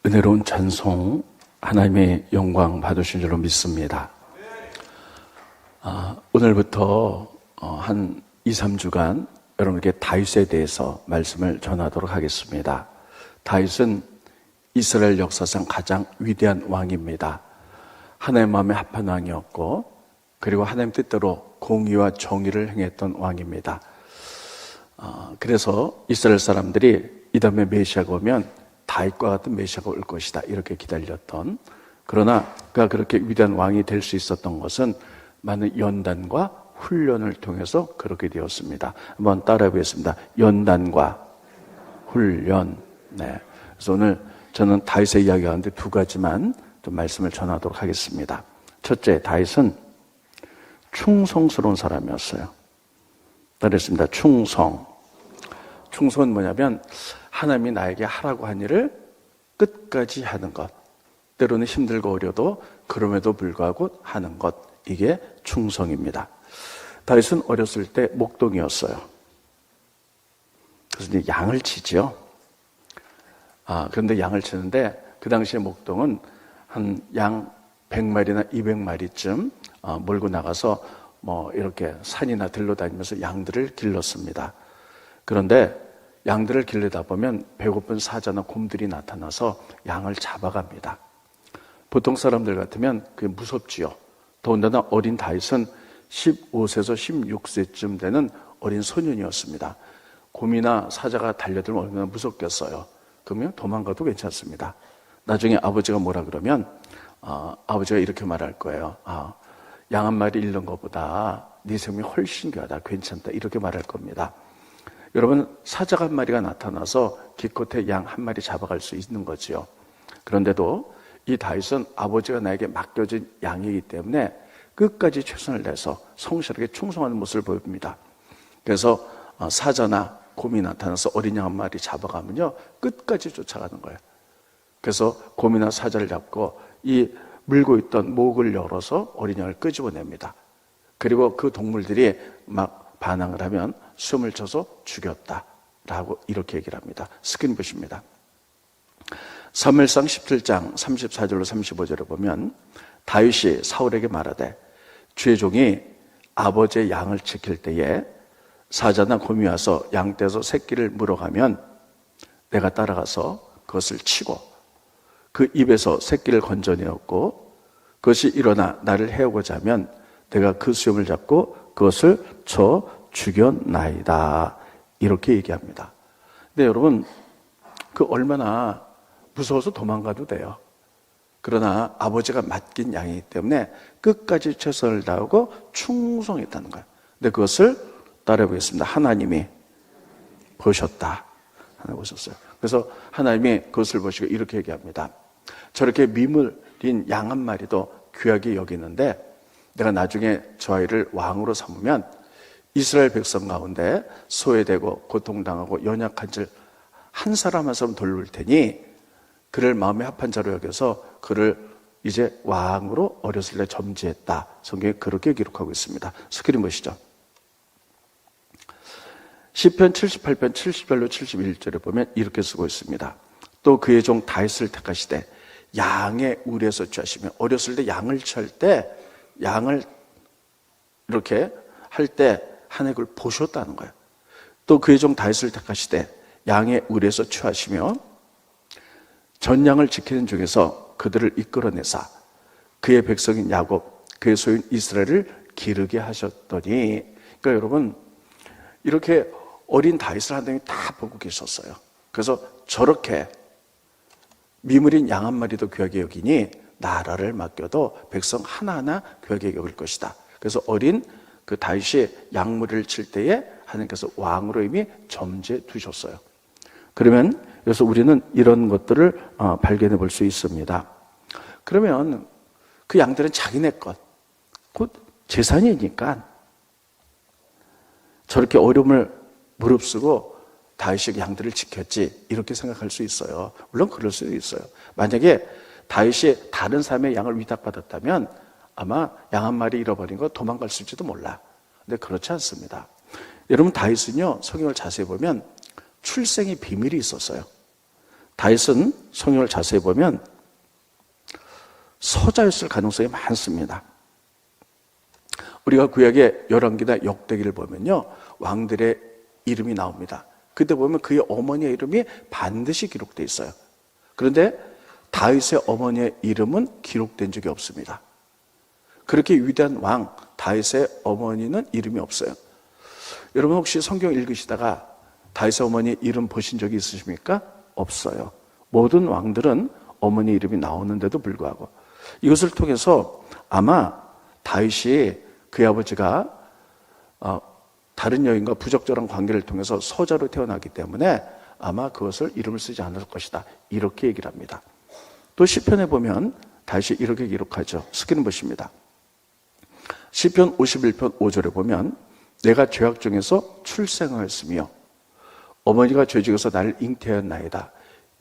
은혜로운 찬송, 하나님의 영광 받으신 줄로 믿습니다. 오늘부터 한 2, 3주간 여러분에게 다윗에 대해서 말씀을 전하도록 하겠습니다. 다윗은 이스라엘 역사상 가장 위대한 왕입니다. 하나님 마음에 합한 왕이었고, 그리고 하나님 뜻대로 공의와 정의를 행했던 왕입니다. 그래서 이스라엘 사람들이 이 다음에 메시아가 오면 다윗과 같은 메시아가 올 것이다, 이렇게 기다렸던, 그러나 그가 그렇게 위대한 왕이 될 수 있었던 것은 많은 연단과 훈련을 통해서 그렇게 되었습니다. 한번 따라해 보겠습니다. 연단과 훈련. 네. 그래서 오늘 저는 다윗의 이야기 가운데 두 가지만 좀 말씀을 전하도록 하겠습니다. 첫째, 다윗은 충성스러운 사람이었어요. 따르겠습니다. 충성은 뭐냐면 하나님이 나에게 하라고 한 일을 끝까지 하는 것. 때로는 힘들고 어려도 그럼에도 불구하고 하는 것. 이게 충성입니다. 다윗은 어렸을 때 목동이었어요. 그래서 이제 양을 치죠. 그런데 양을 치는데 그 당시에 목동은 한 양 100마리나 200마리쯤 몰고 나가서 이렇게 산이나 들로 다니면서 양들을 길렀습니다. 그런데 양들을 길르다 보면 배고픈 사자나 곰들이 나타나서 양을 잡아갑니다. 보통 사람들 같으면 그게 무섭지요. 더군다나 어린 다윗은 15세에서 16세쯤 되는 어린 소년이었습니다. 곰이나 사자가 달려들면 얼마나 무섭겠어요. 그러면 도망가도 괜찮습니다. 나중에 아버지가 뭐라 그러면 아버지가 이렇게 말할 거예요. 양 한 마리 잃는 것보다 네 생명이 훨씬 귀하다, 괜찮다, 이렇게 말할 겁니다. 여러분, 사자가 한 마리가 나타나서 기껏해 양 한 마리 잡아갈 수 있는 거지요. 그런데도 이 다윗은 아버지가 나에게 맡겨진 양이기 때문에 끝까지 최선을 다해서 성실하게 충성하는 모습을 보입니다. 그래서 사자나 곰이 나타나서 어린 양 한 마리 잡아가면요, 끝까지 쫓아가는 거예요. 그래서 곰이나 사자를 잡고 이 물고 있던 목을 열어서 어린 양을 끄집어냅니다. 그리고 그 동물들이 막 반항을 하면 숨을 쳐서 죽였다라고 이렇게 얘기를 합니다. 스크린 보십니다. 사무엘상 17장 34절로 35절에 보면 다윗이 사울에게 말하되 주의 종이 아버지의 양을 지킬 때에 사자나 곰이 와서 양떼에서 새끼를 물어가면 내가 따라가서 그것을 치고 그 입에서 새끼를 건져내었고 그것이 일어나 나를 해오고자 하면 내가 그 수염을 잡고 그것을 쳐 죽였나이다, 이렇게 얘기합니다. 근데 여러분, 그 얼마나 무서워서 도망가도 돼요. 그러나 아버지가 맡긴 양이기 때문에 끝까지 최선을 다하고 충성했다는 거예요. 근데 그것을 따라해 보겠습니다. 하나님이 보셨다. 하나님 보셨어요. 그래서 하나님이 그것을 보시고 이렇게 얘기합니다. 저렇게 미물인 양 한 마리도 귀하게 여기는데 내가 나중에 저 아이를 왕으로 삼으면 이스라엘 백성 가운데 소외되고 고통당하고 연약한 질 한 사람 한 사람 돌릴 테니 그를 마음에 합한 자로 여겨서 그를 이제 왕으로 어렸을 때 점지했다. 성경에 그렇게 기록하고 있습니다. 스크린 보시죠. 시편 78편 70절로 71절에 보면 이렇게 쓰고 있습니다. 또 그의 종 다윗을 택하시되 양의 우리에서 취하시며, 어렸을 때 양을 취할 때 양을 이렇게 할 때 하나님이 그걸 보셨다는 거예요. 또 그의 종 다윗을 택하시되 양의 우리에서 취하시며 전양을 지키는 중에서 그들을 이끌어내사 그의 백성인 야곱 그의 소유인 이스라엘을 기르게 하셨더니, 그러니까 여러분, 이렇게 어린 다윗을 하나님이 다 보고 계셨어요. 그래서 저렇게 미물인 양 한 마리도 귀하게 여기니 나라를 맡겨도 백성 하나하나 귀하게 여길 것이다. 그래서 어린 그 다윗이 양무리를 칠 때에 하나님께서 왕으로 이미 점지해 두셨어요. 그러면 그래서 우리는 이런 것들을 발견해 볼 수 있습니다. 그러면 그 양들은 자기네 것, 곧 재산이니까 저렇게 어려움을 무릅쓰고 다윗이 양들을 지켰지, 이렇게 생각할 수 있어요. 물론 그럴 수도 있어요. 만약에 다윗이 다른 사람의 양을 위탁받았다면 아마 양 한 마리 잃어버린 거 도망갔을지도 몰라. 근데 그렇지 않습니다. 여러분, 다윗은요, 성경을 자세히 보면 출생의 비밀이 있었어요. 다윗은 성경을 자세히 보면 서자였을 가능성이 많습니다. 우리가 구약의 열왕기나 역대기를 보면요, 왕들의 이름이 나옵니다. 그때 보면 그의 어머니의 이름이 반드시 기록되어 있어요. 그런데 다윗의 어머니의 이름은 기록된 적이 없습니다. 그렇게 위대한 왕 다윗의 어머니는 이름이 없어요. 여러분 혹시 성경 읽으시다가 다윗의 어머니 이름 보신 적이 있으십니까? 없어요. 모든 왕들은 어머니 이름이 나오는데도 불구하고 이것을 통해서 아마 다윗이 그의 아버지가 다른 여인과 부적절한 관계를 통해서 서자로 태어나기 때문에 아마 그것을 이름을 쓰지 않을 것이다, 이렇게 얘기를 합니다. 또 시편에 보면 다윗이 이렇게 기록하죠. 스크린 보십니다. 시편 51편 5절에 보면 내가 죄악 중에서 출생하였으며 어머니가 죄지어서 나를 잉태하였나이다.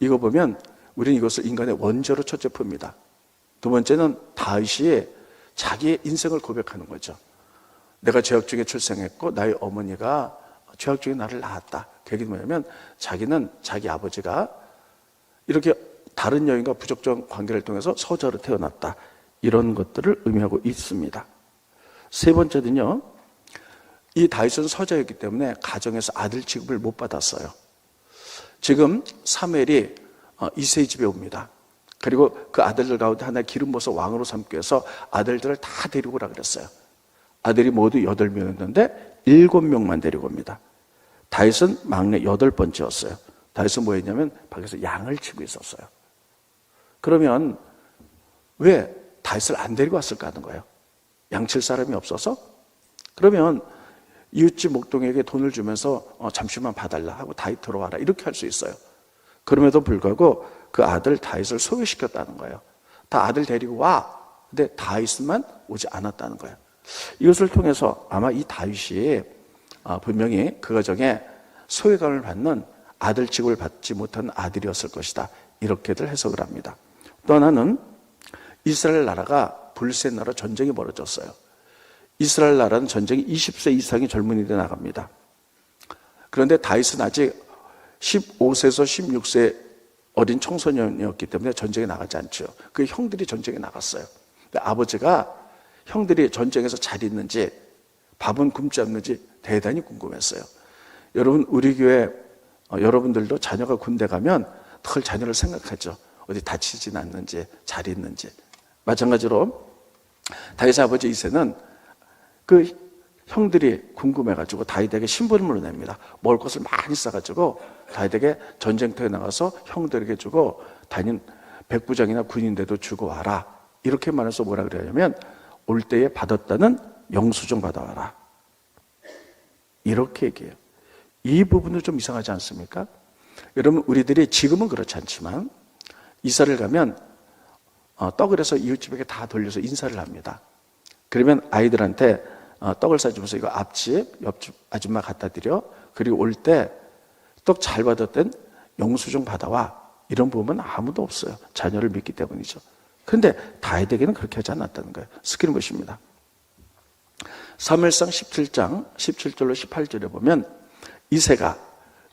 이거 보면 우리는 이것을 인간의 원죄로 첫째 풉니다. 두 번째는 다윗이 자기의 인생을 고백하는 거죠. 내가 죄악 중에 출생했고 나의 어머니가 죄악 중에 나를 낳았다. 그게 뭐냐면 자기는 자기 아버지가 이렇게 다른 여인과 부적절한 관계를 통해서 서자로 태어났다, 이런 것들을 의미하고 있습니다. 세 번째는요, 이 다윗은 서자였기 때문에 가정에서 아들 취급을 못 받았어요. 지금 사무엘이 이새의 집에 옵니다. 그리고 그 아들들 가운데 하나 기름 부어서 왕으로 삼기 위해서 아들들을 다 데리고 오라 그랬어요. 아들이 모두 8명이었는데 7명만 데리고 옵니다. 다윗은 막내 8번째였어요. 다윗은 뭐 했냐면 밖에서 양을 치고 있었어요. 그러면 왜 다윗을 안 데리고 왔을까 하는 거예요. 양칠 사람이 없어서? 그러면 이웃집 목동에게 돈을 주면서 잠시만 봐달라 하고 다윗 들어와라, 이렇게 할 수 있어요. 그럼에도 불구하고 그 아들 다윗을 소외시켰다는 거예요. 다 아들 데리고 와. 근데 다윗만 오지 않았다는 거예요. 이것을 통해서 아마 이 다윗이 분명히 그 가정에 소외감을 받는 아들 취급을 받지 못한 아들이었을 것이다, 이렇게들 해석을 합니다. 또 하나는 이스라엘 나라가 블레셋 나라 전쟁이 벌어졌어요. 이스라엘 나라는 전쟁이 20세 이상의 젊은이들이 나갑니다. 그런데 다윗은 아직 15세에서 16세 어린 청소년이었기 때문에 전쟁에 나가지 않죠. 그 형들이 전쟁에 나갔어요. 근데 아버지가 형들이 전쟁에서 잘 있는지 밥은 굶지 않는지 대단히 궁금했어요. 여러분, 우리 교회 여러분들도 자녀가 군대 가면 늘 자녀를 생각하죠. 어디 다치진 않는지, 잘 있는지. 마찬가지로 다윗의 아버지 이새는 그 형들이 궁금해가지고 다윗에게 심부름을 냅니다. 먹을 것을 많이 싸가지고 다윗에게 전쟁터에 나가서 형들에게 주고 다닌 백부장이나 군인대도 주고 와라, 이렇게 말해서 뭐라 그러냐면 올 때에 받았다는 영수증 받아와라, 이렇게 얘기해요. 이 부분도 좀 이상하지 않습니까? 여러분, 우리들이 지금은 그렇지 않지만 이사를 가면 떡을 해서 이웃집에게 다 돌려서 인사를 합니다. 그러면 아이들한테 떡을 싸주면서 이거 앞집, 옆집 아줌마 갖다 드려. 그리고 올 때 떡 잘 받았던 영수증 받아와. 이런 부분은 아무도 없어요. 자녀를 믿기 때문이죠. 그런데 다윗에게는 그렇게 하지 않았다는 거예요. 스크린 보십니다. 사무엘상 17장 17절로 18절에 보면 이새가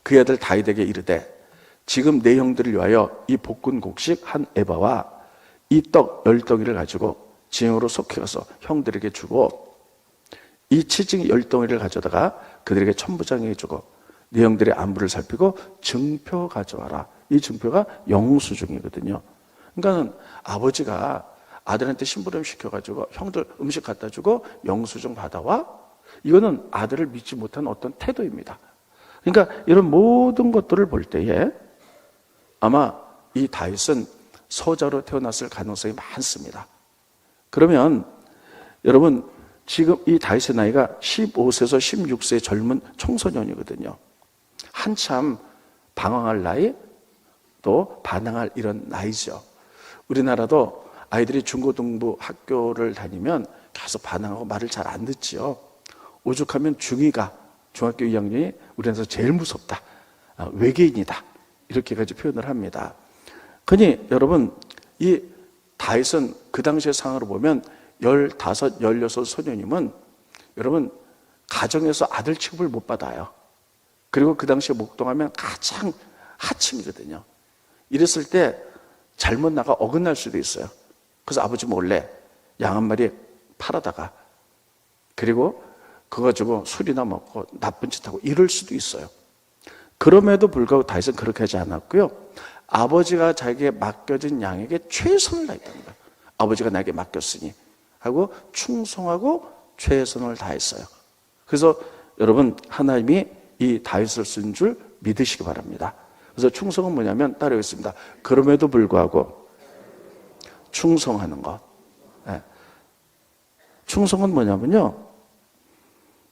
그의 아들 다윗에게 이르되 지금 내 형들을 위하여 이 볶은 곡식 한 에바와 이 떡 10덩이를 가지고 진영으로 속해가서 형들에게 주고 이 치징 10덩이를 가져다가 그들에게 천부장에게 주고 네 형들의 안부를 살피고 증표 가져와라. 이 증표가 영수증이거든요. 그러니까 아버지가 아들한테 심부름 시켜가지고 형들 음식 갖다 주고 영수증 받아와? 이거는 아들을 믿지 못한 어떤 태도입니다. 그러니까 이런 모든 것들을 볼 때에 아마 이 다윗은 서자로 태어났을 가능성이 많습니다. 그러면 여러분, 지금 이 다윗의 나이가 15세에서 16세의 젊은 청소년이거든요. 한참 방황할 나이, 또 반항할 이런 나이죠. 우리나라도 아이들이 중고등부 학교를 다니면 계속 반항하고 말을 잘 안 듣지요. 오죽하면 중2가 중학교 2학년이 우리나라에서 제일 무섭다, 외계인이다, 이렇게 가지고 표현을 합니다. 그러니 여러분, 이 다윗은 그 당시의 상황으로 보면 15, 16 소년이면 여러분 가정에서 아들 취급을 못 받아요. 그리고 그 당시에 목동하면 가장 하층이거든요. 이랬을 때 잘못 나가 어긋날 수도 있어요. 그래서 아버지 몰래 양 한 마리 팔아다가 그리고 그거 가지고 술이나 먹고 나쁜 짓 하고 이럴 수도 있어요. 그럼에도 불구하고 다윗은 그렇게 하지 않았고요. 아버지가 자기에게 맡겨진 양에게 최선을 다했다는 거예요. 아버지가 나에게 맡겼으니 하고 충성하고 최선을 다했어요. 그래서 여러분, 하나님이 이 다윗을 쓴 줄 믿으시기 바랍니다. 그래서 충성은 뭐냐면 따르겠습니다. 그럼에도 불구하고 충성하는 것. 네. 충성은 뭐냐면요,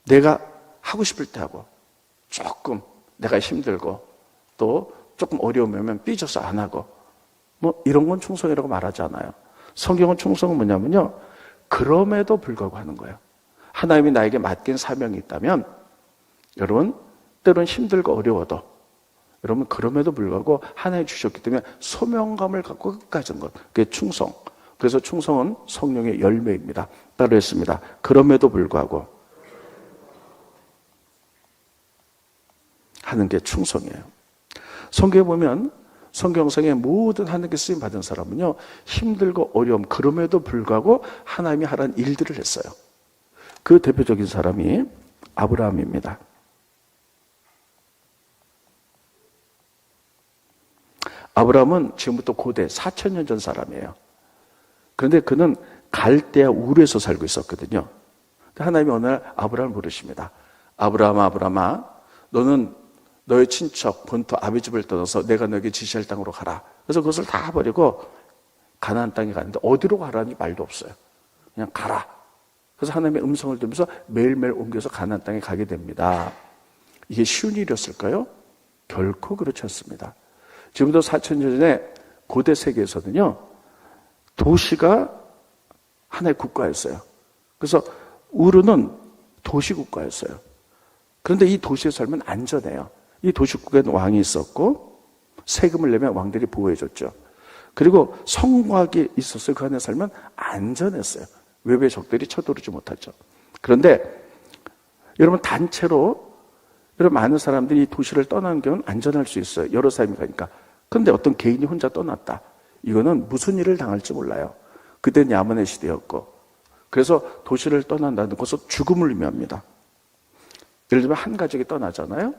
내가 하고 싶을 때 하고, 조금 내가 힘들고 또 조금 어려우면 삐져서 안 하고, 뭐 이런 건 충성이라고 말하지 않아요. 성경은 충성은 뭐냐면요, 그럼에도 불구하고 하는 거예요. 하나님이 나에게 맡긴 사명이 있다면, 여러분, 때로는 힘들고 어려워도 여러분, 그럼에도 불구하고 하나님이 주셨기 때문에 소명감을 갖고 끝까지 하는 것, 그게 충성. 그래서 충성은 성령의 열매입니다. 따로 했습니다. 그럼에도 불구하고 하는 게 충성이에요. 성경에 보면 성경상의 모든 하나님께 쓰임 받은 사람은요, 힘들고 어려움, 그럼에도 불구하고 하나님이 하라는 일들을 했어요. 그 대표적인 사람이 아브라함입니다. 아브라함은 지금부터 고대 4,000년 전 사람이에요. 그런데 그는 갈대아 우르에서 살고 있었거든요. 하나님이 어느 날 아브라함을 부르십니다. 아브라함아, 아브라함아, 너는 너의 친척 본토 아비집을 떠나서 내가 너에게 지시할 땅으로 가라. 그래서 그것을 다 버리고 가나안 땅에 가는데 어디로 가라니 말도 없어요. 그냥 가라. 그래서 하나님의 음성을 들으면서 매일매일 옮겨서 가나안 땅에 가게 됩니다. 이게 쉬운 일이었을까요? 결코 그렇지 않습니다. 지금부터 4,000년 전에 고대 세계에서는요, 도시가 하나의 국가였어요. 그래서 우르는 도시국가였어요. 그런데 이 도시에 살면 안전해요. 이 도시국가에는 왕이 있었고 세금을 내면 왕들이 보호해줬죠. 그리고 성곽이 있었어요. 그 안에 살면 안전했어요. 외부의 적들이 쳐들어오지 못하죠. 그런데 여러분, 단체로 여러분 많은 사람들이 이 도시를 떠나는 경우는 안전할 수 있어요. 여러 사람이 가니까. 그런데 어떤 개인이 혼자 떠났다. 이거는 무슨 일을 당할지 몰라요. 그때는 야만의 시대였고, 그래서 도시를 떠난다는 것은 죽음을 의미합니다. 예를 들면 한 가족이 떠나잖아요.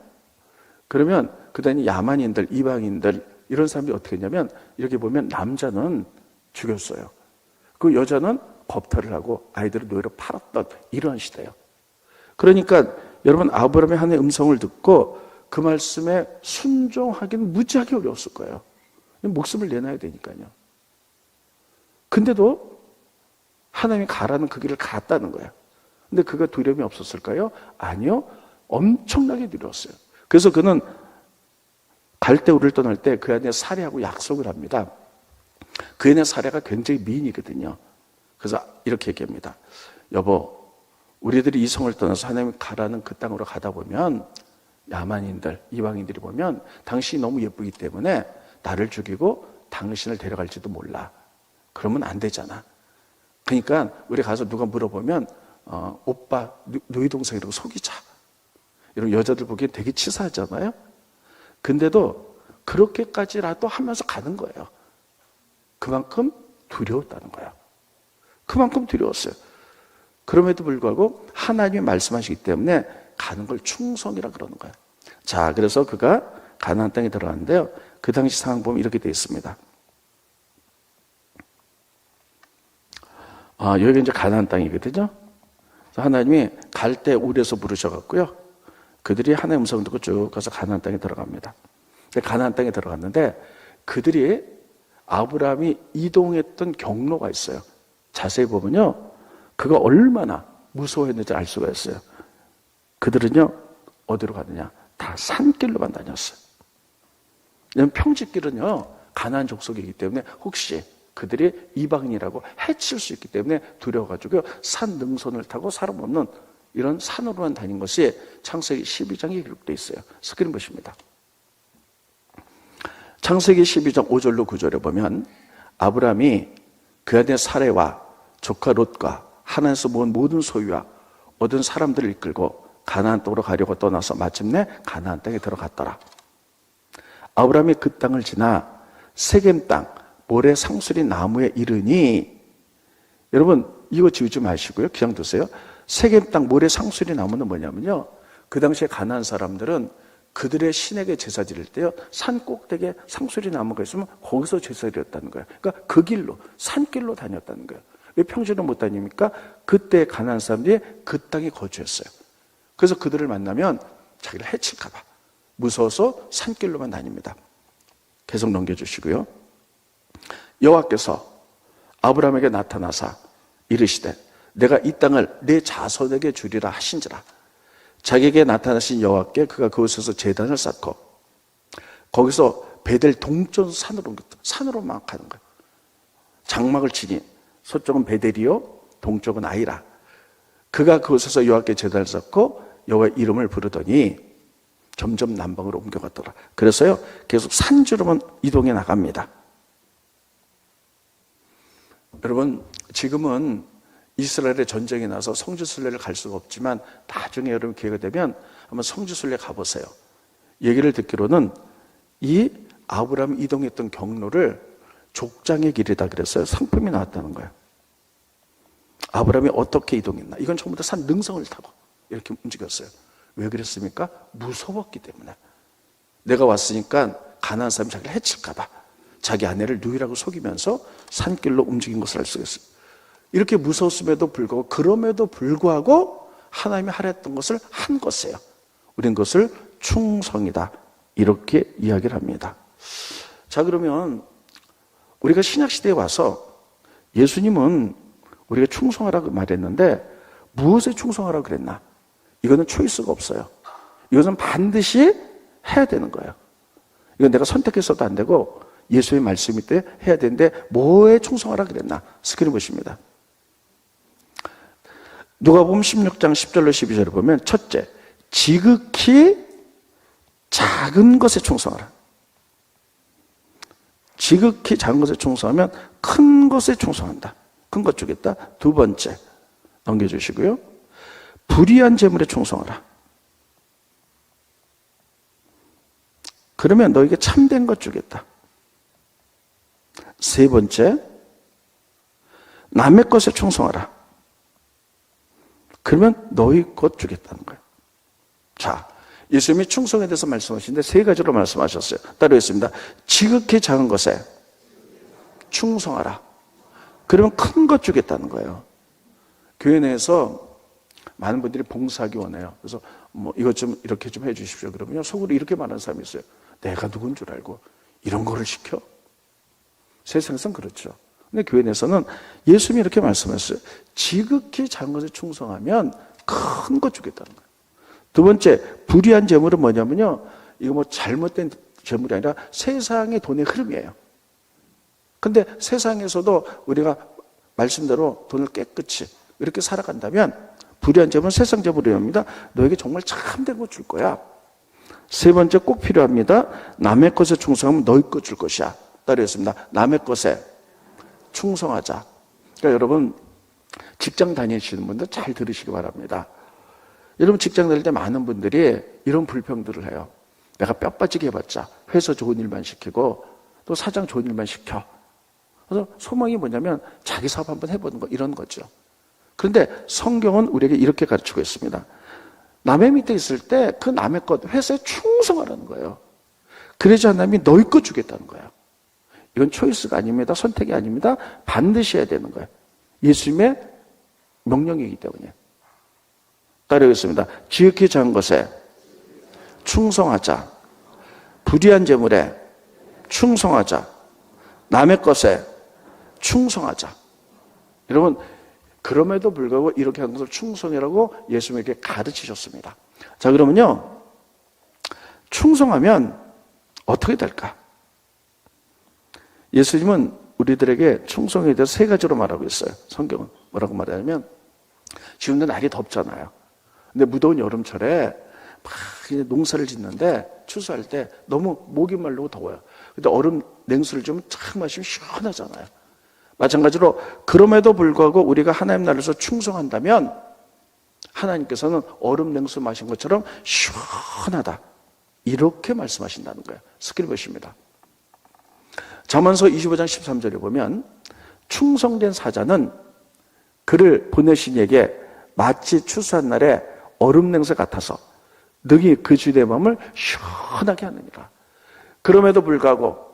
그러면 그다음에 야만인들, 이방인들 이런 사람들이 어떻게 했냐면, 이렇게 보면 남자는 죽였어요. 그 여자는 겁탈을 하고 아이들을 노예로 팔았던 이러한 시대예요. 그러니까 여러분, 아브라함의 하나님의 음성을 듣고 그 말씀에 순종하기는 무지하게 어려웠을 거예요. 목숨을 내놔야 되니까요. 근데도 하나님이 가라는 그 길을 갔다는 거예요. 근데 그가 두려움이 없었을까요? 아니요. 엄청나게 두려웠어요. 그래서 그는 갈대우를 떠날 때 그 안에 사례하고 약속을 합니다. 그 안에 사례가 굉장히 미인이거든요. 그래서 이렇게 얘기합니다. 여보, 우리들이 이 성을 떠나서 하나님이 가라는 그 땅으로 가다 보면 야만인들, 이방인들이 보면 당신이 너무 예쁘기 때문에 나를 죽이고 당신을 데려갈지도 몰라. 그러면 안 되잖아. 그러니까 우리 가서 누가 물어보면 오빠, 너희 동생이라고 속이자. 이런 여자들 보기엔 되게 치사하잖아요. 근데도 그렇게까지라도 하면서 가는 거예요. 그만큼 두려웠다는 거예요. 그만큼 두려웠어요. 그럼에도 불구하고 하나님이 말씀하시기 때문에 가는 걸 충성이라 그러는 거예요. 자, 그래서 그가 가나안 땅에 들어갔는데요, 그 당시 상황 보면 이렇게 되어 있습니다. 여기가 이제 가나안 땅이거든요. 하나님이 갈대 우르에서 부르셔갖고요, 그들이 하나님의 음성을 듣고 쭉 가서 가나안 땅에 들어갑니다. 가나안 땅에 들어갔는데 그들이 아브라함이 이동했던 경로가 있어요. 자세히 보면요, 그가 얼마나 무서워했는지 알 수가 있어요. 그들은요, 어디로 가느냐? 다 산길로만 다녔어요. 왜냐하면 평지길은요, 가나안 족속이기 때문에 혹시 그들이 이방인이라고 해칠 수 있기 때문에 두려워가지고 산 능선을 타고 사람 없는 이런 산으로만 다닌 것이 창세기 12장에 기록되어 있어요. 스크린 보십니다. 창세기 12장 5절로 9절에 보면 아브라함이 그 아내 사레와 조카 롯과 하나님에서 모은 모든 소유와 얻은 사람들을 이끌고 가나안 땅으로 가려고 떠나서 마침내 가나안 땅에 들어갔더라. 아브라함이 그 땅을 지나 세겜 땅 모래 상수리 나무에 이르니, 여러분 이거 지우지 마시고요. 그냥 두세요. 세겜 땅 모래 상수리 나무는 뭐냐면요, 그 당시에 가나안 사람들은 그들의 신에게 제사 드릴 때요, 산 꼭대기에 상수리 나무가 있으면 거기서 제사 드렸다는 거예요. 그러니까 그 길로, 산길로 다녔다는 거예요. 왜 평지로 못 다닙니까? 그때 가나안 사람들이 그 땅에 거주했어요. 그래서 그들을 만나면 자기를 해칠까 봐 무서워서 산길로만 다닙니다. 계속 넘겨주시고요. 여호와께서 아브라함에게 나타나사 이르시되 내가 이 땅을 내 자손에게 주리라 하신지라. 자기에게 나타나신 여호와께 그가 그곳에서 제단을 쌓고 거기서 베델 동쪽 산으로 막 가는 거예요. 장막을 치니 서쪽은 베델이요 동쪽은 아이라. 그가 그곳에서 여호와께 제단을 쌓고 여호와의 이름을 부르더니 점점 남방으로 옮겨갔더라. 그래서요 계속 산주로만 이동해 나갑니다. 여러분 지금은 이스라엘의 전쟁이 나서 성지순례를 갈 수가 없지만 나중에 여러분 기회가 되면 한번 성지순례 가보세요. 얘기를 듣기로는 이 아브라함이 이동했던 경로를 족장의 길이다 그랬어요. 상품이 나왔다는 거예요. 아브라함이 어떻게 이동했나? 이건 전부 다 산 능성을 타고 이렇게 움직였어요. 왜 그랬습니까? 무서웠기 때문에. 내가 왔으니까 가나안 사람이 자기를 해칠까 봐 자기 아내를 누이라고 속이면서 산길로 움직인 것을 알 수가 있어요. 이렇게 무서웠음에도 불구하고, 그럼에도 불구하고 하나님이 하랬던 것을 한 것이에요. 우린 그것을 충성이다 이렇게 이야기를 합니다. 자, 그러면 우리가 신약시대에 와서 예수님은 우리가 충성하라고 말했는데 무엇에 충성하라고 그랬나? 이거는 초이스가 없어요. 이것은 반드시 해야 되는 거예요. 이건 내가 선택해서도 안 되고 예수의 말씀일 때 해야 되는데 뭐에 충성하라 그랬나? 스크린 보십니다. 누가복음 16장 10절로 12절을 보면 첫째, 지극히 작은 것에 충성하라. 지극히 작은 것에 충성하면 큰 것에 충성한다. 큰 것 주겠다. 두 번째, 넘겨주시고요. 불의한 재물에 충성하라. 그러면 너에게 참된 것 주겠다. 세 번째, 남의 것에 충성하라. 그러면 너희 것 주겠다는 거예요. 자, 예수님이 충성에 대해서 말씀하시는데 세 가지로 말씀하셨어요. 따르겠습니다. 지극히 작은 것에 충성하라. 그러면 큰 것 주겠다는 거예요. 교회 내에서 많은 분들이 봉사하기 원해요. 그래서 뭐 이것 좀 이렇게 좀 해주십시오. 그러면요, 속으로 이렇게 말하는 사람이 있어요. 내가 누군 줄 알고 이런 거를 시켜? 세상에선 그렇죠. 근데 교회 내에서는 예수님이 이렇게 말씀하셨어요. 지극히 작은 것에 충성하면 큰 것 주겠다는 거예요. 두 번째, 불의한 재물은 뭐냐면요, 이거 뭐 잘못된 재물이 아니라 세상의 돈의 흐름이에요. 근데 세상에서도 우리가 말씀대로 돈을 깨끗이 이렇게 살아간다면 불의한 재물은 세상 재물이옵니다. 너에게 정말 참된 거 줄 거야. 세 번째 꼭 필요합니다. 남의 것에 충성하면 너희 것 줄 것이야. 따르겠습니다. 남의 것에 충성하자. 그러니까 여러분 직장 다니시는 분들 잘 들으시기 바랍니다. 여러분 직장 다닐 때 많은 분들이 이런 불평들을 해요. 내가 뼈 빠지게 해봤자 회사 좋은 일만 시키고 또 사장 좋은 일만 시켜. 그래서 소망이 뭐냐면 자기 사업 한번 해보는 거, 이런 거죠. 그런데 성경은 우리에게 이렇게 가르치고 있습니다. 남의 밑에 있을 때 그 남의 것, 회사에 충성하라는 거예요. 그러지 않으면 너희 것 주겠다는 거예요. 이건 초이스가 아닙니다. 선택이 아닙니다. 반드시 해야 되는 거예요. 예수님의 명령이기 때문에. 따르겠습니다. 지극히 작은 것에 충성하자. 불의한 재물에 충성하자. 남의 것에 충성하자. 여러분, 그럼에도 불구하고 이렇게 하는 것을 충성이라고 예수님에게 가르치셨습니다. 자, 그러면요, 충성하면 어떻게 될까? 예수님은 우리들에게 충성에 대해서 세 가지로 말하고 있어요. 성경은 뭐라고 말하냐면, 지금도 날이 덥잖아요. 근데 무더운 여름철에 막 농사를 짓는데 추수할 때 너무 목이 마르고 더워요. 근데 얼음 냉수를 좀 착 마시면 시원하잖아요. 마찬가지로 그럼에도 불구하고 우리가 하나님 나라에서 충성한다면 하나님께서는 얼음 냉수 마신 것처럼 시원하다. 이렇게 말씀하신다는 거예요. 스크린 보십니다. 잠언서 25장 13절에 보면 충성된 사자는 그를 보내신 이에게 마치 추수한 날에 얼음 냉수 같아서 능히 그 주인의 마음을 시원하게 하느니라. 그럼에도 불구하고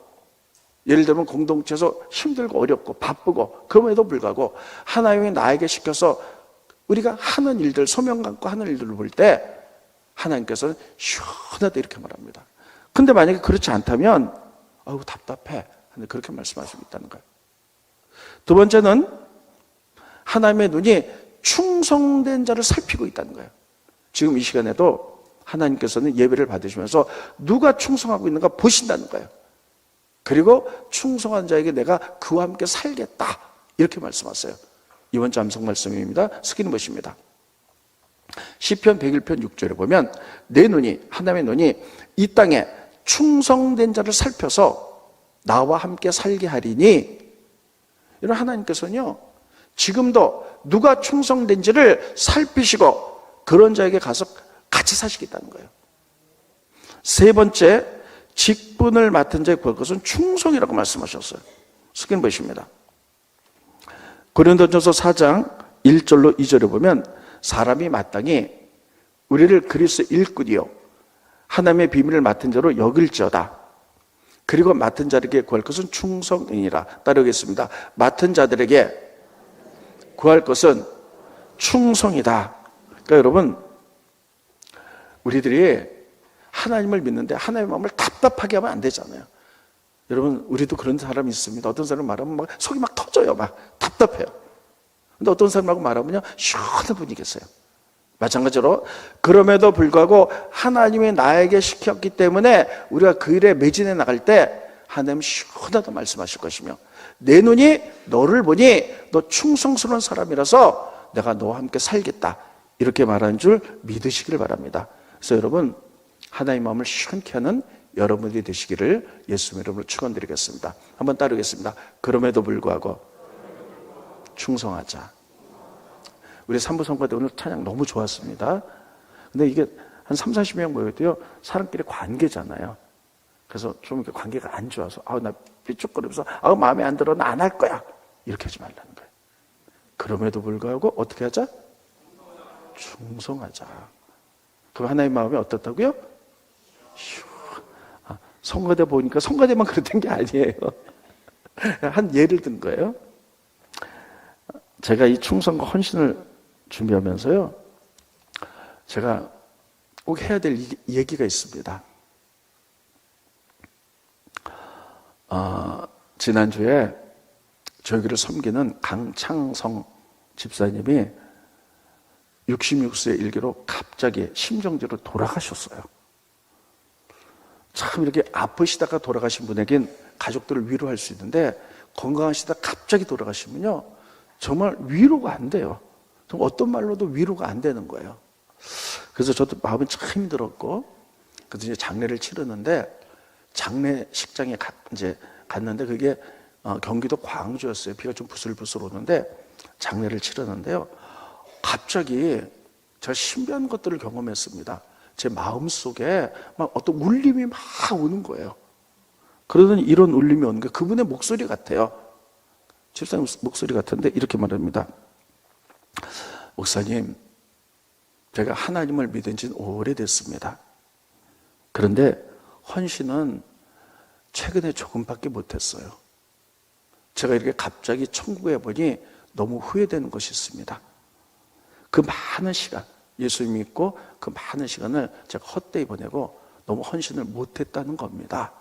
예를 들면 공동체에서 힘들고 어렵고 바쁘고 그럼에도 불구하고 하나님이 나에게 시켜서 우리가 하는 일들, 소명 갖고 하는 일들을 볼 때 하나님께서는 시원하다 이렇게 말합니다. 근데 만약에 그렇지 않다면 아우 답답해 그렇게 말씀하시고 있다는 거예요. 두 번째는 하나님의 눈이 충성된 자를 살피고 있다는 거예요. 지금 이 시간에도 하나님께서는 예배를 받으시면서 누가 충성하고 있는가 보신다는 거예요. 그리고 충성한 자에게 내가 그와 함께 살겠다 이렇게 말씀하세요. 이번 주 암송 말씀입니다. 스크린 보십니다. 시편 101편 6절에 보면 내 눈이, 하나님의 눈이 이 땅에 충성된 자를 살펴서 나와 함께 살게 하리니, 이런 하나님께서는요 지금도 누가 충성된지를 살피시고 그런 자에게 가서 같이 사시겠다는 거예요. 세 번째, 직분을 맡은 자의 구할 것은 충성이라고 말씀하셨어요. 스크린 보십니다. 고린도전서 4장 1절로 2절에 보면 사람이 마땅히 우리를 그리스도의 일꾼이요 하나님의 비밀을 맡은 자로 여길지어다. 그리고 맡은 자에게 구할 것은 충성이니라. 따르겠습니다. 맡은 자들에게 구할 것은 충성이다. 그러니까 여러분, 우리들이 하나님을 믿는데 하나님의 마음을 답답하게 하면 안 되잖아요. 여러분, 우리도 그런 사람이 있습니다. 어떤 사람 말하면 막 속이 막 터져요. 막 답답해요. 근데 어떤 사람하고 말하면요 시원한 분이 계세요. 마찬가지로 그럼에도 불구하고 하나님이 나에게 시켰기 때문에 우리가 그 일에 매진해 나갈 때 하나님 시원하다 말씀하실 것이며, 내 눈이 너를 보니 너 충성스러운 사람이라서 내가 너와 함께 살겠다 이렇게 말하는 줄 믿으시길 바랍니다. 그래서 여러분, 하나님의 마음을 시원케 하는 여러분들이 되시기를 예수님 이름으로 축원드리겠습니다. 한번 따르겠습니다. 그럼에도 불구하고 충성하자. 우리 3부 성가 때 오늘 찬양 너무 좋았습니다. 근데 이게 한 3, 40명 모여도요 사람끼리 관계잖아요. 그래서 좀 이렇게 관계가 안 좋아서 나 삐죽거리면서 마음에 안 들어 나 안 할 거야 이렇게 하지 말라는 거예요. 그럼에도 불구하고 어떻게 하자? 충성하자. 그럼 하나님의 마음이 어떻다고요? 성가대 보니까 성가대만 그랬던 게 아니에요. 한 예를 든 거예요. 제가 이 충성과 헌신을 준비하면서요 제가 꼭 해야 될 얘기가 있습니다. 지난주에 저희 교회를 섬기는 강창성 집사님이 66세 일기로 갑자기 심정지로 돌아가셨어요. 참 이렇게 아프시다가 돌아가신 분에겐 가족들을 위로할 수 있는데 건강하시다가 갑자기 돌아가시면요 정말 위로가 안 돼요. 정말 어떤 말로도 위로가 안 되는 거예요. 그래서 저도 마음이 참 힘들었고, 그래서 이제 장례를 치르는데 장례식장에 이제 갔는데 그게 경기도 광주였어요. 비가 좀 부슬부슬 오는데 장례를 치르는데요. 갑자기 제가 신비한 것들을 경험했습니다. 제 마음속에 막 어떤 울림이 막 오는 거예요. 그러더니 이런 울림이 오는 게 그분의 목소리 같아요. 집사님 목소리 같은데 이렇게 말합니다. 목사님, 제가 하나님을 믿은 지는 오래됐습니다. 그런데 헌신은 최근에 조금밖에 못했어요. 제가 이렇게 갑자기 천국에 보니 너무 후회되는 것이 있습니다. 그 많은 시간, 예수 믿고 그 많은 시간을 제가 헛되이 보내고 너무 헌신을 못했다는 겁니다.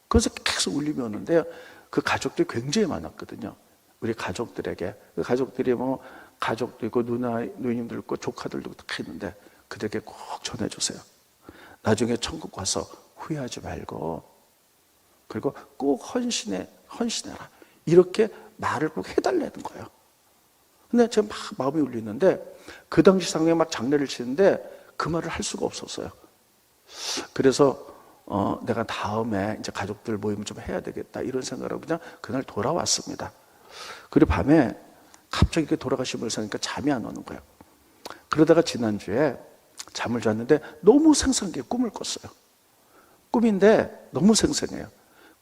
그래서 계속 울림이 오는데요. 그 가족들이 굉장히 많았거든요. 우리 가족들에게. 그 가족들이 뭐 가족도 있고 누님들 있고 조카들도 다 있는데 그들에게 꼭 전해주세요. 나중에 천국 와서 후회하지 말고, 그리고 꼭 헌신해라. 이렇게 말을 꼭 해달라는 거예요. 근데 제가 막 마음이 울리는데 그 당시 상황에 막 장례를 치는데 그 말을 할 수가 없었어요. 그래서 내가 다음에 이제 가족들 모임을 좀 해야 되겠다 이런 생각으로 그냥 그날 돌아왔습니다. 그리고 밤에 갑자기 이렇게 돌아가신 분을 생각하니까 잠이 안 오는 거예요. 그러다가 지난주에 잠을 잤는데 너무 생생하게 꿈을 꿨어요. 꿈인데 너무 생생해요.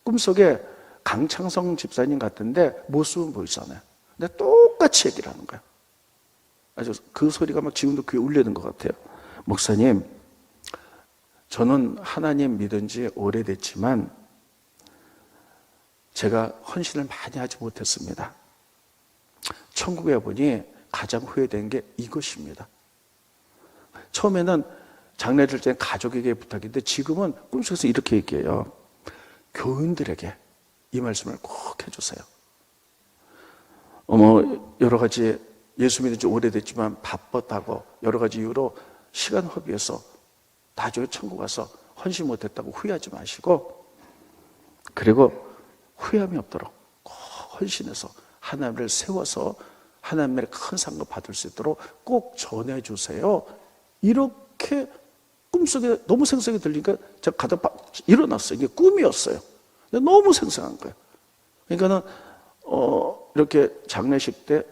꿈속에 강창성 집사님 같은데 모습은 보이잖아요. 근데 똑같이 얘기를 하는 거예요. 아주 그 소리가 막 지금도 귀에 울리는 것 같아요. 목사님, 저는 하나님 믿은 지 오래됐지만 제가 헌신을 많이 하지 못했습니다. 천국에 보니 가장 후회된 게 이것입니다. 처음에는 장례를 때 가족에게 부탁했는데 지금은 꿈속에서 이렇게 얘기해요. 교인들에게 이 말씀을 꼭 해주세요. 여러 가지 예수 믿은 지 오래됐지만 바빴다고 여러 가지 이유로 시간 허비해서 나중에 천국 가서 헌신 못했다고 후회하지 마시고, 그리고 후회함이 없도록 꼭 헌신해서 하나님을 세워서 하나님의 큰 상급 받을 수 있도록 꼭 전해주세요. 이렇게 꿈속에 너무 생생하게 들리니까 제가 가다 일어났어요. 이게 꿈이었어요. 근데 너무 생생한 거예요. 그러니까는 이렇게 장례식 때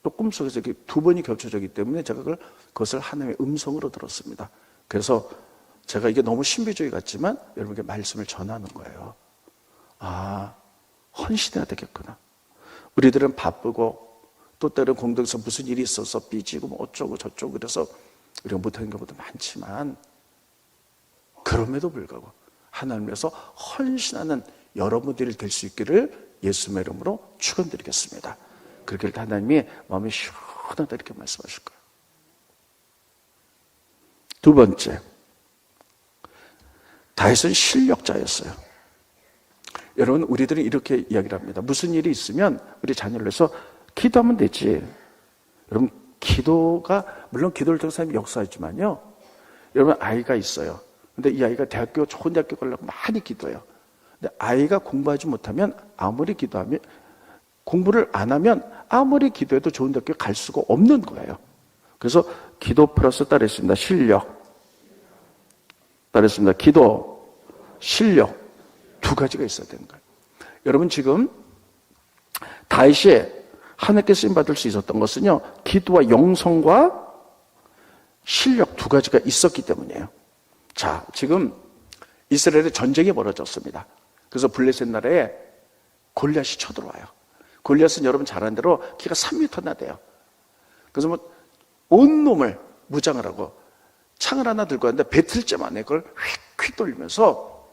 또 꿈속에서 이렇게 두 번이 겹쳐졌기 때문에 제가 그것을 하나님의 음성으로 들었습니다. 그래서 제가 이게 너무 신비주의 같지만 여러분에게 말씀을 전하는 거예요. 아, 헌신해야 되겠구나. 우리들은 바쁘고 또 때로 공동에서 무슨 일이 있어서 삐지고 뭐 어쩌고 저쩌고 그래서 우리가 못하는 경우도 많지만, 그럼에도 불구하고 하나님께서 헌신하는 여러분들이 될 수 있기를 예수님의 이름으로 축원드리겠습니다. 그렇게 할 때 하나님이 마음이 시원하다 이렇게 말씀하실 거예요. 두 번째, 다윗은 실력자였어요. 여러분, 우리들은 이렇게 이야기를 합니다. 무슨 일이 있으면 우리 자녀를 위해서 기도하면 되지. 여러분, 기도가 물론 기도를 통해서 사람이 역사하지만요, 여러분 아이가 있어요. 근데 이 아이가 좋은 대학교 가려고 많이 기도해요. 근데 아이가 공부하지 못하면 아무리 기도하면, 공부를 안 하면 아무리 기도해도 좋은 대학교 갈 수가 없는 거예요. 그래서 기도 플러스 따르겠습니다. 실력. 따르겠습니다. 기도, 실력. 두 가지가 있어야 되는 거예요. 여러분, 지금 다윗이 하나님께 쓰임 받을 수 있었던 것은요, 기도와 영성과 실력 두 가지가 있었기 때문이에요. 자, 지금 이스라엘에 전쟁이 벌어졌습니다. 그래서 블레셋 나라에 골리앗이 쳐들어와요. 골리앗은 여러분 잘 아는 대로 키가 3m나 돼요. 그래서 온 놈을 무장을 하고 창을 하나 들고 왔는데 배틀잼 안에 그걸 휙휙 돌리면서,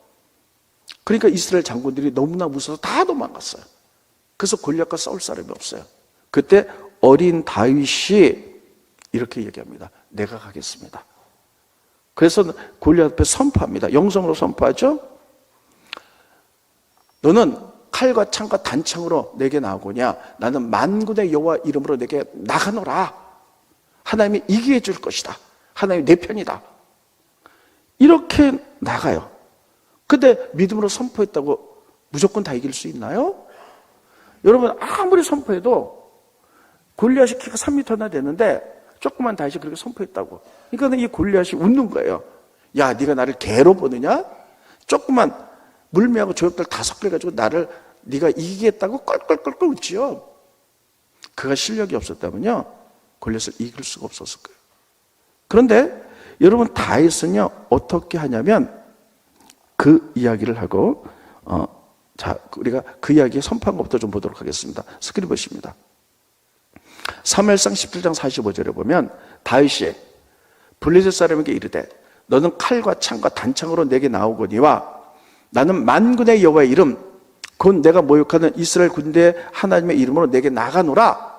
그러니까 이스라엘 장군들이 너무나 무서워서 다 도망갔어요. 그래서 골리앗과 싸울 사람이 없어요. 그때 어린 다윗이 이렇게 얘기합니다. 내가 가겠습니다. 그래서 골리앗 앞에 선포합니다. 영성으로 선포하죠. 너는 칼과 창과 단창으로 내게 나오거냐? 나는 만군의 여호와 이름으로 내게 나가노라. 하나님이 이기게 해줄 것이다. 하나님이 내 편이다. 이렇게 나가요. 근데 믿음으로 선포했다고 무조건 다 이길 수 있나요? 여러분, 아무리 선포해도 골리앗이 키가 3m나 되는데 조그만 다윗이 그렇게 선포했다고. 그러니까 이 골리앗이 웃는 거예요. 야, 네가 나를 개로 보느냐? 조그만 물매하고 조약들 다 섞여가지고 네가 이기겠다고 껄껄껄껄 웃지요. 그가 실력이 없었다면요, 골리앗을 이길 수가 없었을 거예요. 그런데 여러분, 다윗은요 어떻게 하냐면 그 이야기를 하고 자, 우리가 그 이야기의 선포한 것부터 좀 보도록 하겠습니다. 스크린 보십니다. 사무엘상 17장 45절에 보면 다윗이 블레셋 사람에게 이르되 너는 칼과 창과 단창으로 내게 나오거니와 나는 만군의 여호와의 이름 곧 내가 모욕하는 이스라엘 군대 하나님의 이름으로 내게 나가노라.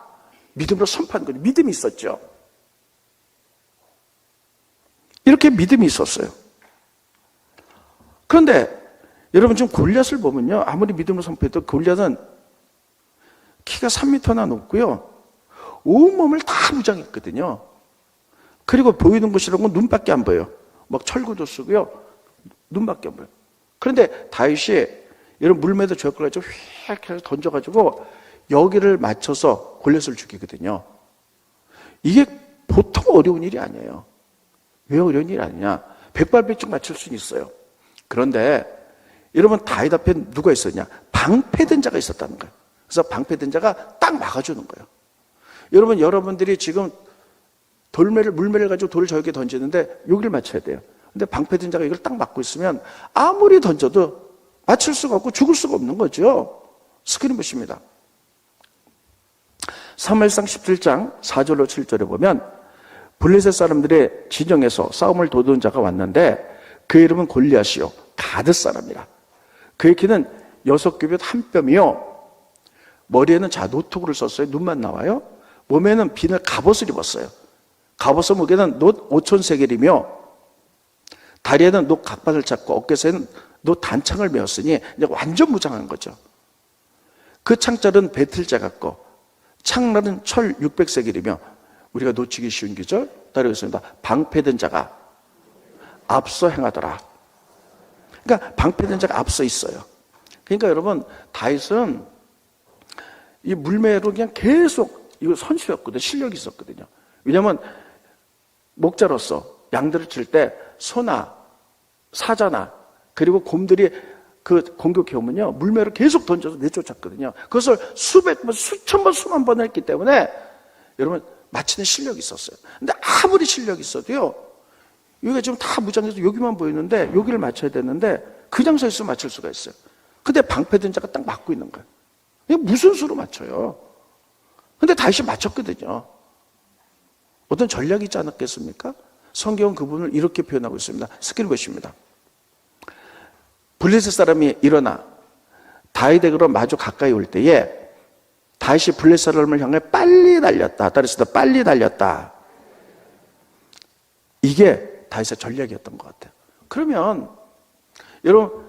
믿음으로 선포한 거죠. 믿음이 있었죠. 이렇게 믿음이 있었어요. 그런데 여러분, 지금 골리앗을 보면요, 아무리 믿음으로 선포해도 골리앗은 키가 3m나 높고요, 온몸을 다 무장했거든요. 그리고 보이는 곳이라는 건 눈밖에 안 보여요. 막 철구도 쓰고요, 눈밖에 안 보여요. 그런데 다윗이 이런 물매도 조약을 가지고 휙 해서 던져가지고 여기를 맞춰서 골리앗을 죽이거든요. 이게 보통 어려운 일이 아니에요. 왜 어려운 일이 아니냐? 백발백중 맞출 수는 있어요. 그런데 여러분, 다윗 앞에 누가 있었냐? 방패든 자가 있었다는 거예요. 그래서 방패든 자가 딱 막아주는 거예요. 여러분, 여러분들이 지금 물매를 가지고 돌을 저렇게 던지는데 여기를 맞춰야 돼요. 근데 방패든 자가 이걸 딱 막고 있으면 아무리 던져도 맞출 수가 없고 죽을 수가 없는 거죠. 스크린 보십니다. 사무엘상 17장 4절로 7절에 보면 블레셋 사람들의 진영에서 싸움을 도두는 자가 왔는데 그 이름은 골리앗이요 가드 사람이라. 그의 키는 6규빗 한 뼘이요 머리에는 노토구를 썼어요. 눈만 나와요. 몸에는 비늘 갑옷을 입었어요. 갑옷의 무게는 놋 5,000세겔이며 다리에는 놋 각반을 잡고 어깨에는 놋 단창을 메었으니 이제 완전 무장한 거죠. 그 창자는 배틀자 같고 창날은 철 600세겔이며 우리가 놓치기 쉬운 기절 따르겠습니다. 방패된 자가 앞서 행하더라. 그러니까 방패된 자가 앞서 있어요. 그러니까 여러분 다윗은 이 물매로 그냥 계속 이거 선수였거든요. 실력이 있었거든요. 왜냐하면 목자로서 양들을 칠 때 소나 사자나 그리고 곰들이 그 공격해 오면요 물매로 계속 던져서 내쫓았거든요. 그것을 수백 번, 수천 번, 수만 번 했기 때문에 여러분 맞히는 실력이 있었어요. 근데 아무리 실력이 있어도요 여기가 지금 다 무장해서 여기만 보이는데 여기를 맞춰야 되는데 그냥 서 있으면 맞출 수가 있어요. 근데 방패든 자가 딱 맞고 있는 거예요. 이게 무슨 수로 맞춰요? 근데 다시 맞췄거든요. 어떤 전략이 있지 않았겠습니까? 성경은 그 부분을 이렇게 표현하고 있습니다. 스킬 보십니다. 블레셋 사람이 일어나 다윗에게로 마주 가까이 올 때에 다윗이 블레셋 사람을 향해 빨리 달렸다. 따라서 빨리 달렸다. 이게 다윗의 전략이었던 것 같아요. 그러면 여러분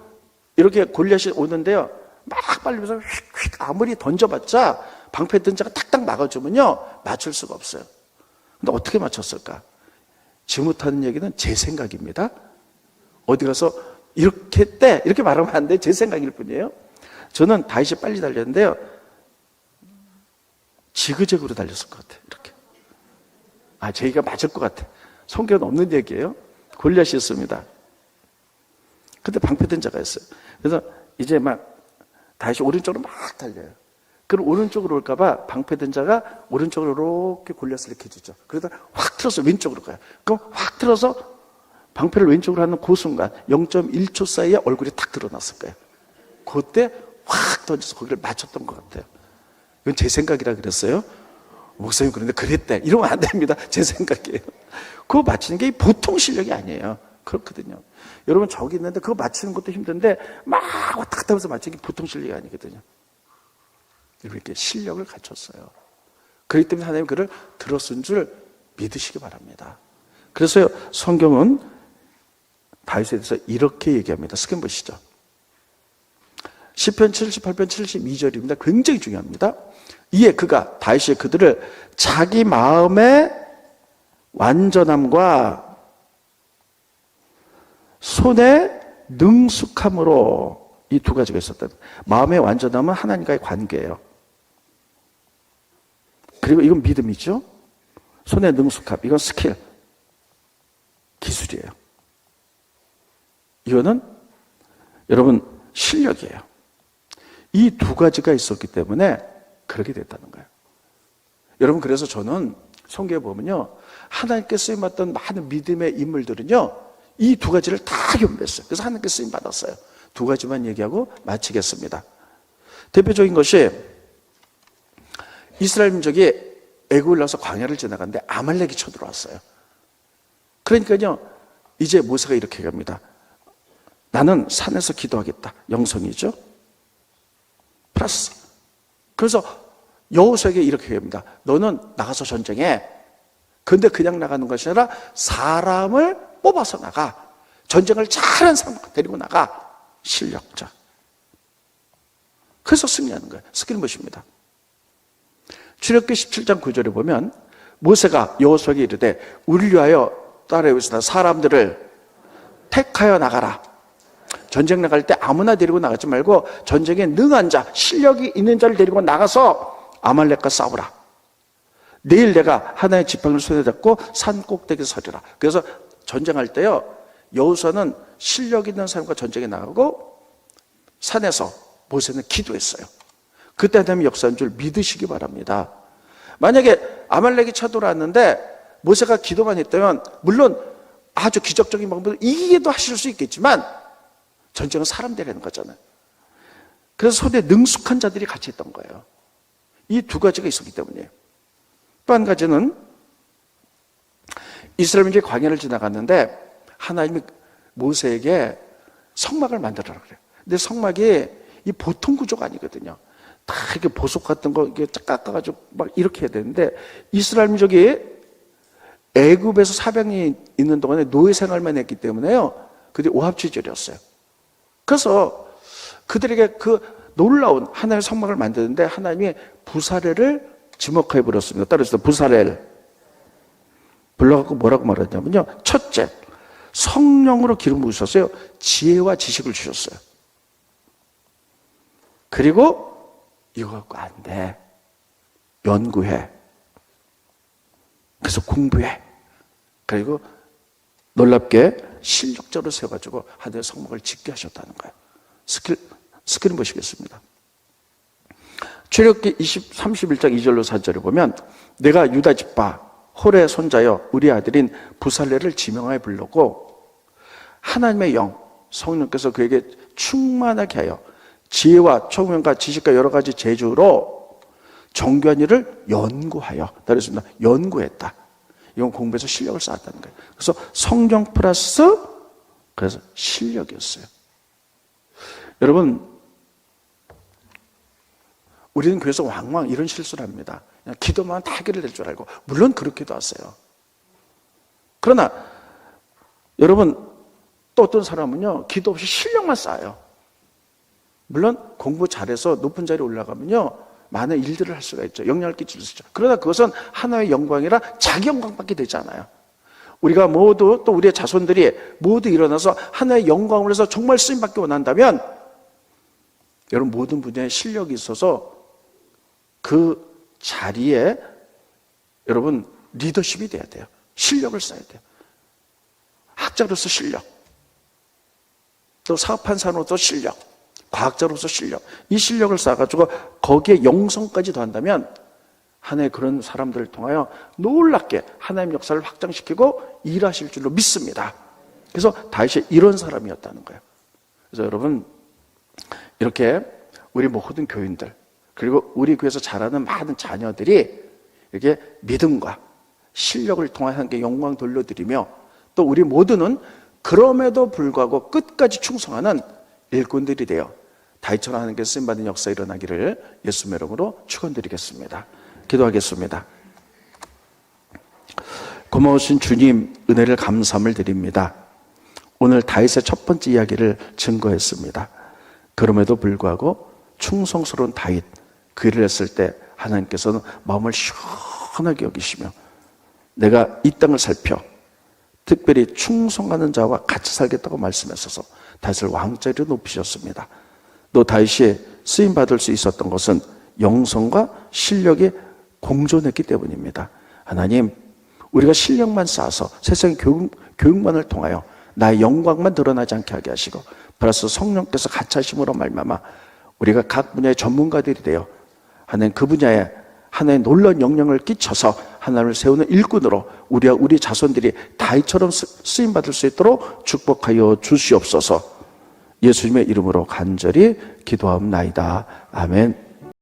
이렇게 골리앗이 오는데요 막 빨리 휙휙 아무리 던져봤자 방패 든 자가 탁탁 막아주면요 맞출 수가 없어요. 근데 어떻게 맞췄을까? 지금부터 얘기는 제 생각입니다. 어디 가서 이렇게 때 이렇게 말하면 안 돼. 제 생각일 뿐이에요. 저는 다윗이 빨리 달렸는데요 지그재그로 달렸을 것 같아요. 이렇게 제 얘기가 맞을 것 같아. 성경은 없는 얘기예요. 골리앗이 있습니다. 근데 방패든 자가 있어요. 그래서 이제 막 다시 오른쪽으로 막 달려요. 그럼 오른쪽으로 올까봐 방패든 자가 오른쪽으로 이렇게 골리앗을 이렇게 해주죠. 그러다 확 틀어서 왼쪽으로 가요. 그럼 확 틀어서 방패를 왼쪽으로 하는 그 순간 0.1초 사이에 얼굴이 탁 드러났을 거예요. 그때 확 던져서 거기를 맞췄던 것 같아요. 이건 제 생각이라 그랬어요. 목사님 그런데 그랬대. 이러면 안 됩니다. 제 생각이에요. 그거 맞히는 게 보통 실력이 아니에요. 그렇거든요. 여러분 저기 있는데 그거 맞히는 것도 힘든데 막 왔다 갔다 하면서 맞히는 게 보통 실력이 아니거든요. 이렇게 실력을 갖췄어요. 그렇기 때문에 하나님 그를 들었은 줄 믿으시기 바랍니다. 그래서 성경은 다윗에 대해서 이렇게 얘기합니다. 스크린 보시죠. 시편 78편 72절입니다. 굉장히 중요합니다. 이에 그가 다윗이 그들을 자기 마음의 완전함과 손의 능숙함으로 이 두 가지가 있었다. 마음의 완전함은 하나님과의 관계예요. 그리고 이건 믿음이죠. 손의 능숙함, 이건 스킬, 기술이에요. 이거는 여러분 실력이에요. 이 두 가지가 있었기 때문에 그렇게 됐다는 거예요. 여러분 그래서 저는 성경에 보면요 하나님께 쓰임받던 많은 믿음의 인물들은요 이 두 가지를 다 겸비했어요. 그래서 하나님께 쓰임 받았어요. 두 가지만 얘기하고 마치겠습니다. 대표적인 것이 이스라엘 민족이 애굽을 나서 광야를 지나갔는데 아말렉이 쳐들어왔어요. 그러니까요 이제 모세가 이렇게 얘기합니다. 나는 산에서 기도하겠다. 영성이죠. 플러스 그래서 여호수아에게 이렇게 얘기합니다. 너는 나가서 전쟁해. 그런데 그냥 나가는 것이 아니라 사람을 뽑아서 나가. 전쟁을 잘하는 사람 데리고 나가. 실력자. 그래서 승리하는 거예요. 스크린 보십니다. 출애굽기 17장 9절에 보면 모세가 여호수아에게 이르되 우리를 위하여 따라오시다 사람들을 택하여 나가라. 전쟁 나갈 때 아무나 데리고 나가지 말고 전쟁에 능한 자, 실력이 있는 자를 데리고 나가서 아말렉과 싸우라. 내일 내가 하나의 지팡이를 손에 잡고 산 꼭대기에 서리라. 그래서 전쟁할 때요 여호수아는 실력 있는 사람과 전쟁에 나가고 산에서 모세는 기도했어요. 그때 하나님이 역사한 줄 믿으시기 바랍니다. 만약에 아말렉이 쳐들어왔는데 모세가 기도만 했다면 물론 아주 기적적인 방법으로 이기기도 하실 수 있겠지만 전쟁은 사람 데리는 거잖아요. 그래서 손에 능숙한 자들이 같이 있던 거예요. 이 두 가지가 있었기 때문이에요. 또 한 가지는 이스라엘 민족이 광야를 지나갔는데 하나님이 모세에게 성막을 만들어라 그래요. 근데 성막이 이 보통 구조가 아니거든요. 다 이렇게 보석 같은 거 이렇게 깎아가지고 막 이렇게 해야 되는데 이스라엘 민족이 애굽에서 400년 있는 동안에 노예 생활만 했기 때문에요. 그들이 오합지졸이었어요. 그래서 그들에게 그 놀라운 하나님의 성막을 만드는데 하나님이 부사렐을 지목해 버렸습니다. 따라서 부사렐 불러갖고 뭐라고 말했냐면요. 첫째, 성령으로 기름 부으셨어요. 지혜와 지식을 주셨어요. 그리고 이거 갖고 안 돼. 연구해. 그래서 공부해. 그리고 놀랍게 실력자로 세워가지고 하나님의 성막을 짓게 하셨다는 거예요. 스크린 보시겠습니다. 출애굽기 31장 2절로 4절을 보면 내가 유다 지파 홀의 손자여 우리 아들인 부살레를 지명하여 불렀고 하나님의 영 성령께서 그에게 충만하게 하여 지혜와 총명과 지식과 여러 가지 재주로 정교한 일을 연구하여 그랬습니다. 연구했다. 이건 공부해서 실력을 쌓았다는 거예요. 그래서 성경 플러스 그래서 실력이었어요. 여러분, 우리는 교회에서 왕왕 이런 실수를 합니다. 그냥 기도만 다 해결을 될 줄 알고 물론 그렇게도 하세요. 그러나 여러분 또 어떤 사람은요 기도 없이 실력만 쌓아요. 물론 공부 잘해서 높은 자리에 올라가면요 많은 일들을 할 수가 있죠. 영향을 끼칠 수 있죠. 그러나 그것은 하나의 영광이라 자기 영광밖에 되지 않아요. 우리가 모두 또 우리의 자손들이 모두 일어나서 하나의 영광을 해서 정말 쓰임받기 원한다면 여러분 모든 분야에 실력이 있어서 그 자리에 여러분 리더십이 돼야 돼요. 실력을 쌓아야 돼요. 학자로서 실력, 또 사업한사로서 실력, 과학자로서 실력, 이 실력을 쌓아가지고 거기에 영성까지 더한다면 하나의 그런 사람들을 통하여 놀랍게 하나님 역사를 확장시키고 일하실 줄로 믿습니다. 그래서 다윗이 이런 사람이었다는 거예요. 그래서 여러분 이렇게 우리 모든 교인들 그리고 우리 교회에서 자라는 많은 자녀들이 이렇게 믿음과 실력을 통해 하나님께 영광 돌려드리며 또 우리 모두는 그럼에도 불구하고 끝까지 충성하는 일꾼들이 되어 다윗처럼 하나님께 쓰임받는 역사 일어나기를 예수님의 이름으로 축원드리겠습니다. 기도하겠습니다. 고마우신 주님 은혜를 감사함을 드립니다. 오늘 다윗의 첫 번째 이야기를 증거했습니다. 그럼에도 불구하고 충성스러운 다윗 그 일을 했을 때 하나님께서는 마음을 시원하게 여기시며 내가 이 땅을 살펴 특별히 충성하는 자와 같이 살겠다고 말씀하셔서 다윗을 왕자리로 높이셨습니다. 또 다윗이 쓰임받을 수 있었던 것은 영성과 실력이 공존했기 때문입니다. 하나님 우리가 실력만 쌓아서 세상 교육만을 통하여 나의 영광만 드러나지 않게 하게 하시고 플러스 성령께서 같이 하심으로 말미암아 우리가 각 분야의 전문가들이 되어 하나님 그 분야에 하나의 놀라운 영향을 끼쳐서 하나님을 세우는 일꾼으로 우리와 우리 자손들이 다윗처럼 쓰임받을 수 있도록 축복하여 주시옵소서. 예수님의 이름으로 간절히 기도하옵나이다. 아멘.